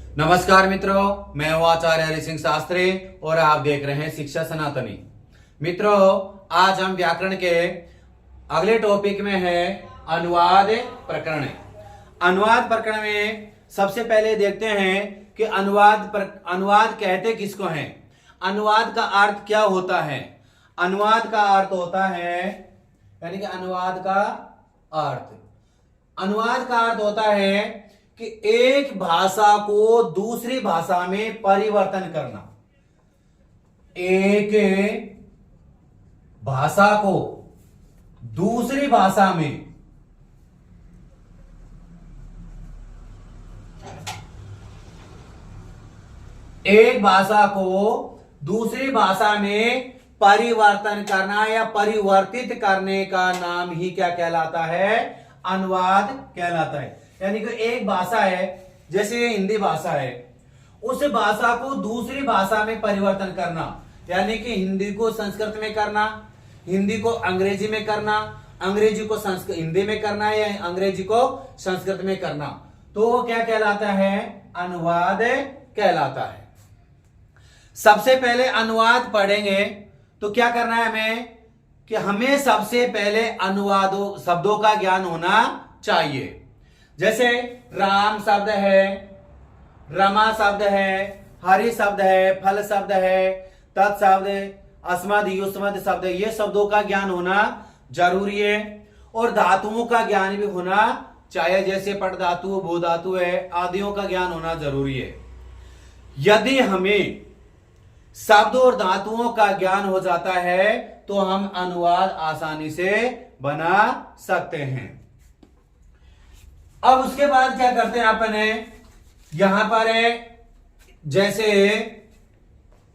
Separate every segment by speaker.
Speaker 1: नमस्कार मित्रों, मैं हूं आचार्य हरि सिंह शास्त्री और आप देख रहे हैं शिक्षा सनातनी। मित्रों, आज हम व्याकरण के अगले टॉपिक में है अनुवाद प्रकरण। अनुवाद प्रकरण में सबसे पहले देखते हैं कि अनुवाद कहते किसको हैं। अनुवाद का अर्थ क्या होता है। अनुवाद का अर्थ होता है यानी कि अनुवाद का अर्थ होता है कि एक भाषा को दूसरी भाषा में परिवर्तन करना। एक भाषा को दूसरी भाषा में दूसरी भाषा में परिवर्तन करना या परिवर्तित करने का नाम ही क्या कहलाता है? अनुवाद कहलाता है। यानी कि एक भाषा है, जैसे हिंदी भाषा है, उस भाषा को दूसरी भाषा में परिवर्तन करना, यानी कि हिंदी को संस्कृत में करना, हिंदी को अंग्रेजी में करना, अंग्रेजी को हिंदी में करना या अंग्रेजी को संस्कृत में करना, तो वो क्या कहलाता है? अनुवाद कहलाता है। सबसे पहले अनुवाद पढ़ेंगे तो क्या करना है हमें कि हमें सबसे पहले अनुवादों शब्दों का ज्ञान होना चाहिए। जैसे राम शब्द है, रमा शब्द है, हरि शब्द है, फल शब्द है, तत् शब्द, अस्मद युष्मद शब्द, ये शब्दों का ज्ञान होना जरूरी है। और धातुओं का ज्ञान भी होना चाहिए, जैसे पट धातु, भू धातु है, आदियों का ज्ञान होना जरूरी है। यदि हमें शब्द और धातुओं का ज्ञान हो जाता है तो हम अनुवाद आसानी से बना सकते हैं। अब उसके बाद क्या करते हैं अपने यहां पर है, जैसे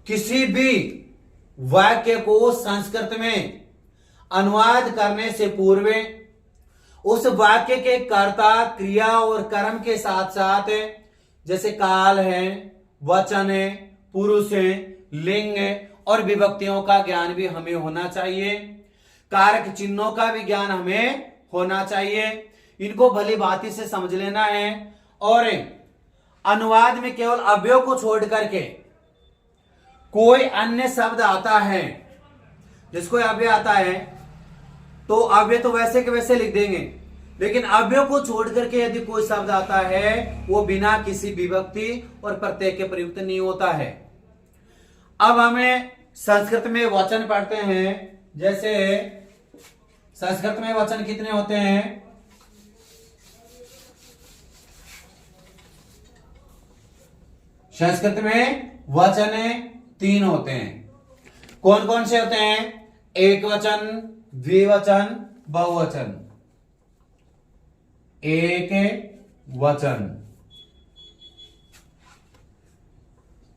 Speaker 1: किसी भी वाक्य को संस्कृत में अनुवाद करने से पूर्व उस वाक्य के कर्ता, क्रिया और कर्म के साथ साथ जैसे काल है, वचन है, पुरुष है, लिंग और विभक्तियों का ज्ञान भी हमें होना चाहिए। कारक चिन्हों का भी ज्ञान हमें होना चाहिए। इनको भली भांति से समझ लेना है। और अनुवाद में केवल अव्यय को छोड़ करके कोई अन्य शब्द आता है, जिसको अव्यय आता है तो अव्यय तो वैसे के वैसे लिख देंगे, लेकिन अव्यय को छोड़ करके यदि कोई शब्द आता है वो बिना किसी विभक्ति और प्रत्यय के प्रयुक्त नहीं होता है। अब हमें संस्कृत में वचन पढ़ते हैं। जैसे संस्कृत में वचन कितने होते हैं? संस्कृत में वचन 3 होते हैं। कौन कौन से होते हैं? एक वचन, द्विवचन, बहुवचन। एक वचन,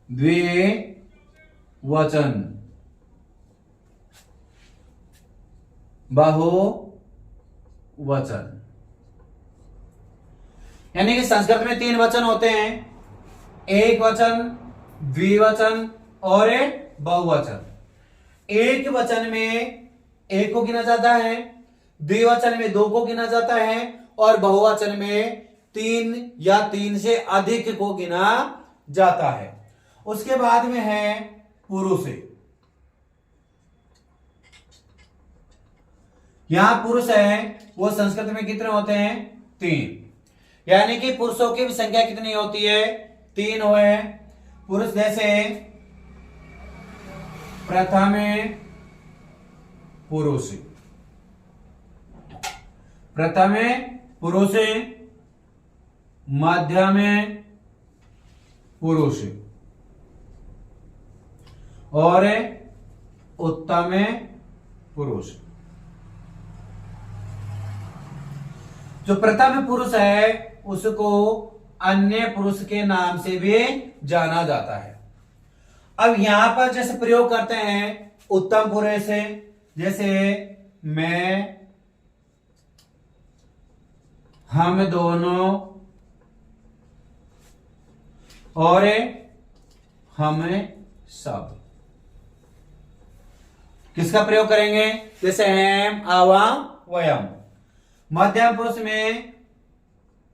Speaker 1: द्विवचन, बहुवचन। यानी कि संस्कृत में 3 वचन होते हैं, एक वचन, द्विवचन और बहुवचन। एक वचन में 1 को गिना जाता है, द्विवचन में 2 को गिना जाता है और बहुवचन में 3 या 3 से अधिक को गिना जाता है। उसके बाद में है पुरुष। यहां पुरुष है, वो संस्कृत में कितने होते हैं? 3। यानी कि पुरुषों की भी संख्या कितनी होती है? 3 हुए पुरुष। जैसे प्रथम पुरुष, प्रथम पुरुष, मध्यम पुरुष और उत्तम पुरुष। जो प्रथम पुरुष है उसको अन्य पुरुष के नाम से भी जाना जाता है। अब यहां पर जैसे प्रयोग करते हैं उत्तम पुरुष से, जैसे मैं, हम दोनों और हम सब। किसका प्रयोग करेंगे? जैसे हम, आवाम, वयम। मध्यम पुरुष में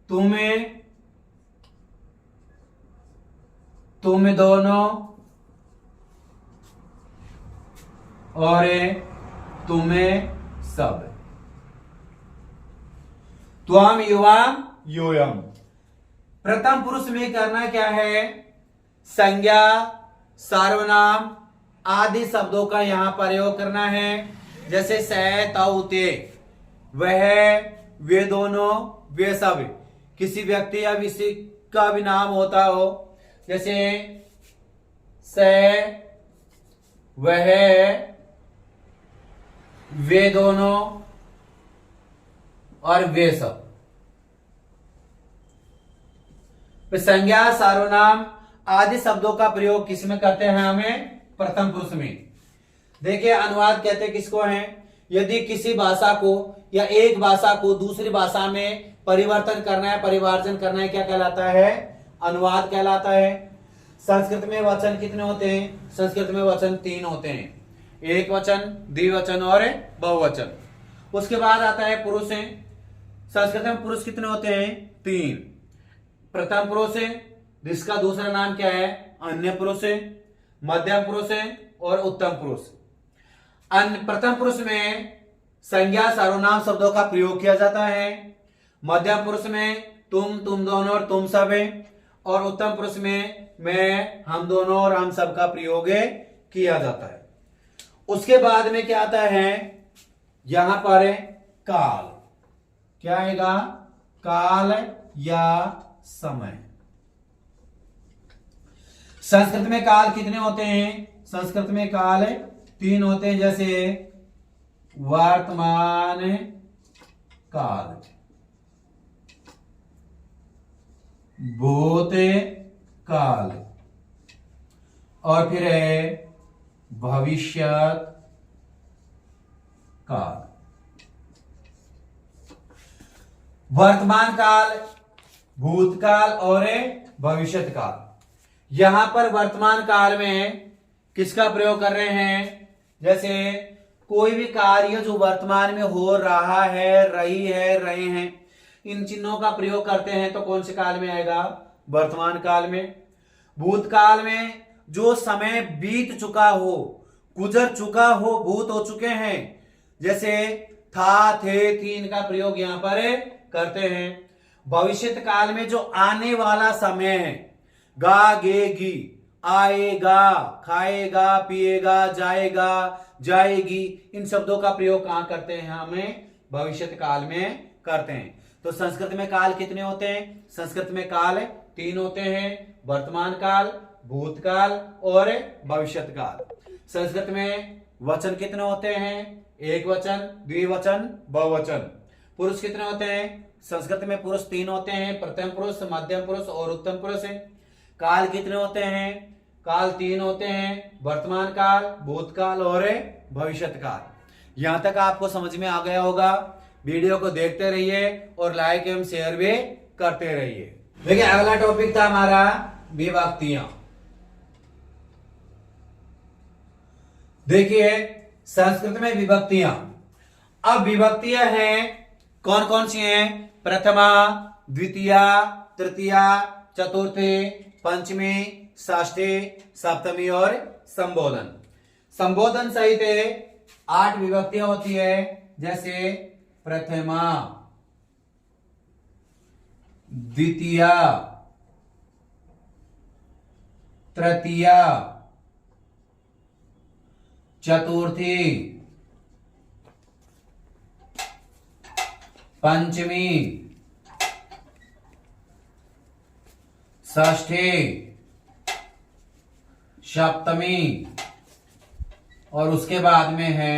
Speaker 1: तुम्हें, तुम दोनों और तुम्हें सब। त्वम युवाम यूयम। प्रथम पुरुष में करना क्या है, संज्ञा सर्वनाम आदि शब्दों का यहां प्रयोग करना है। जैसे स तौ ते, वह, वे दोनों, वे सब। किसी व्यक्ति या किसी का भी नाम होता हो, जैसे स, वह, वे दोनों और वे सब। संज्ञा सर्वनाम आदि शब्दों का प्रयोग किस में करते हैं, हमें प्रथम पुरुष में। देखिए अनुवाद कहते किसको हैं, यदि किसी भाषा को या एक भाषा को दूसरी भाषा में परिवर्तन करना है, परिवार्जन करना है, क्या कहलाता है, अनुवाद कहलाता है। संस्कृत में वचन कितने होते हैं, संस्कृत में वचन 3 होते हैं, एक वचन, द्विवचन और बहुवचन। उसके बाद आता है पुरुष है। संस्कृत में पुरुष कितने होते हैं, 3। प्रथम पुरुष है, जिसका दूसरा नाम क्या है, अन्य पुरुष है, मध्यम पुरुष है और उत्तम पुरुष। प्रथम पुरुष में संज्ञा सर्वनाम शब्दों का प्रयोग किया जाता है। मध्यम पुरुष में तुम दोनों और तुम सब है, और उत्तम पुरुष में मैं, हम दोनों और हम सब का प्रयोग किया जाता है। उसके बाद में क्या आता है, यहां पर काल। क्या आएगा, काल या समय। संस्कृत में काल कितने होते हैं, संस्कृत में काल 3 होते हैं। जैसे वर्तमान काल, भूत काल और फिर है भविष्यत काल। वर्तमान काल, भूतकाल और भविष्यत काल। यहां पर वर्तमान काल में किसका प्रयोग कर रहे हैं, जैसे कोई भी कार्य जो वर्तमान में हो रहा है, रही है, रहे हैं, इन चिन्हों का प्रयोग करते हैं तो कौन से काल में आएगा, वर्तमान काल में। भूतकाल में जो समय बीत चुका हो, गुजर चुका हो, भूत हो चुके हैं, जैसे था, थे, तीन का प्रयोग यहां पर करते हैं। भविष्यत काल में जो आने वाला समय है, गा, गे, गी, आएगा, खाएगा, पिएगा, जाएगा, जाएगी, इन शब्दों का प्रयोग कहां करते हैं, हमें भविष्यत काल में करते हैं। तो संस्कृत में काल कितने होते हैं, संस्कृत में काल 3 होते हैं, वर्तमान काल, भूतकाल और भविष्यत काल। संस्कृत में वचन कितने होते हैं, एक वचन, द्विवचन, बहुवचन। पुरुष कितने होते हैं, संस्कृत में पुरुष 3 होते हैं, प्रथम पुरुष, मध्यम पुरुष और उत्तम पुरुष है। काल कितने होते हैं, काल 3 होते हैं, वर्तमान काल, भूतकाल और भविष्यत काल। यहां तक आपको समझ में आ गया होगा। वीडियो को देखते रहिए और लाइक एवं शेयर भी करते रहिए। देखिए अगला टॉपिक था हमारा विभक्तियां। देखिए संस्कृत में विभक्तियां, अब विभक्तियां हैं कौन कौन सी हैं, प्रथमा, द्वितीया, तृतीया, चतुर्थी, पंचमी, षष्ठी, सप्तमी और संबोधन। संबोधन सहित 8 विभक्तियां होती है, जैसे प्रथमा, द्वितीया, तृतीया, चतुर्थी, पंचमी, षष्ठी, सप्तमी और उसके बाद में है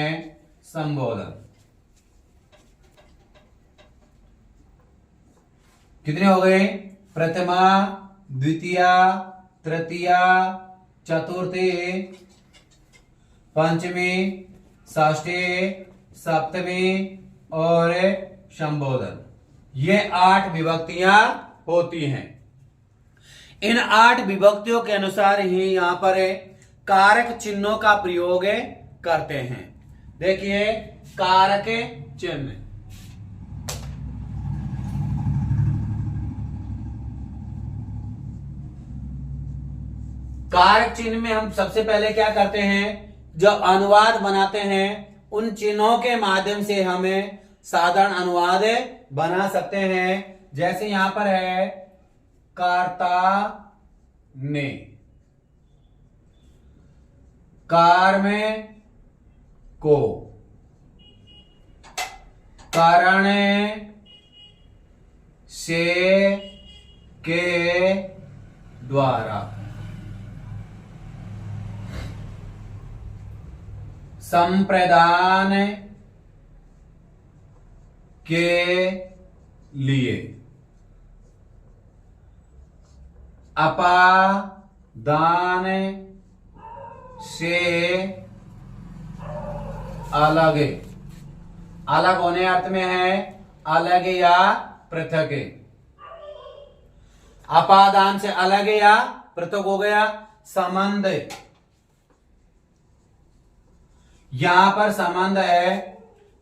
Speaker 1: संबोधन। कितने हो गए, प्रथमा, द्वितीया, तृतीया, चतुर्थी, पंचमी, षष्ठी, सप्तमी और संबोधन। ये 8 विभक्तियां होती हैं। इन 8 विभक्तियों के अनुसार ही यहां पर कारक चिन्हों का प्रयोग करते हैं। देखिए कारक चिन्ह, कारक चिन्ह में हम सबसे पहले क्या करते हैं, जब अनुवाद बनाते हैं उन चिन्हों के माध्यम से हमें साधारण अनुवाद बना सकते हैं। जैसे यहां पर है कर्ता ने, कार में को, कारण से के द्वारा, संप्रदान के लिए, अपादान से अलग, अलग होने अर्थ में है अलग या पृथक, अपादान से अलग या पृथक हो गया। संबंध, यहां पर संबंध है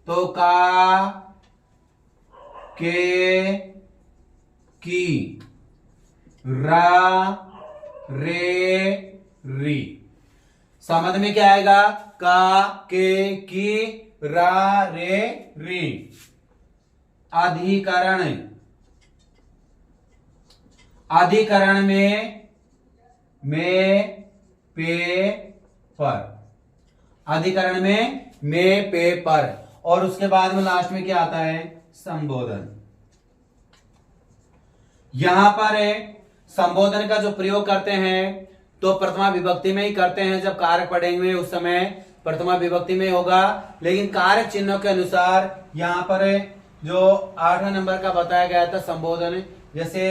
Speaker 1: तो का, के, की, रा, रे, री। संबंध में क्या आएगा, का, के, की, रा, रे, री। अधिकरण, अधिकरण में पे पर, अधिकरण में पे पर, और उसके बाद में लास्ट में क्या आता है, संबोधन। यहां पर संबोधन का जो प्रयोग करते हैं तो प्रथमा विभक्ति में ही करते हैं। जब कारक पढ़ेंगे उस समय प्रथमा विभक्ति में होगा, लेकिन कारक चिन्हों के अनुसार यहां पर जो 8वें नंबर का बताया गया था संबोधन, जैसे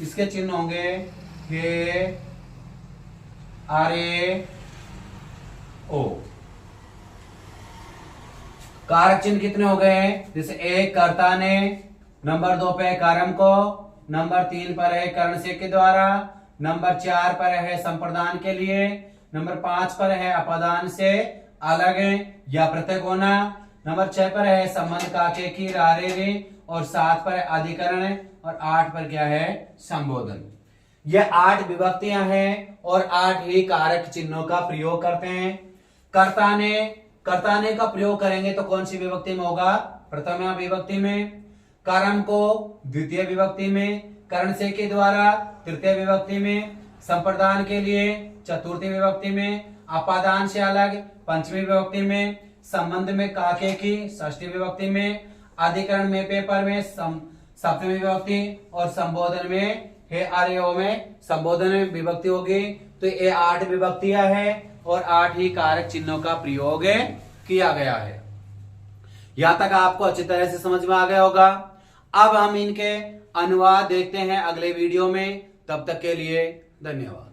Speaker 1: इसके चिन्ह होंगे हे, अरे, ओ। कारक चिन्ह कितने हो गए, जैसे 1 कर्ता ने, नंबर 2 पे कर्म को, नंबर 3 पर है कर्ण से के द्वारा, नंबर 4 पर है संप्रदान के लिए, नंबर 5 पर है अपादान से अलग या पृथक होना, नंबर 6 पर है संबंध का के की रारे रे, और 7 पर है अधिकरण, और 8 पर क्या है, संबोधन। यह 8 विभक्तियां हैं और 8 ही कारक चिन्हों का प्रयोग करते हैं। कर्ता ने, कर्ता ने का प्रयोग करेंगे तो कौन सी विभक्ति में होगा, प्रथमा विभक्ति में। कर्म को द्वितीय विभक्ति में, कर्ण से के द्वारा तृतीय विभक्ति में, संप्रदान के लिए चतुर्थी विभक्ति में, अपादान से अलग पंचमी विभक्ति में, संबंध में काके की षष्ठी विभक्ति में, अधिकरण में पेपर में सप्तमी विभक्ति, और संबोधन में हे आर्यो में संबोधन में विभक्ति होगी। तो ये 8 विभक्तियां हैं और 8 ही कारक चिन्हों का प्रयोग किया गया है। यहां तक आपको अच्छी तरह से समझ में आ गया होगा। अब हम इनके अनुवाद देखते हैं अगले वीडियो में। तब तक के लिए धन्यवाद।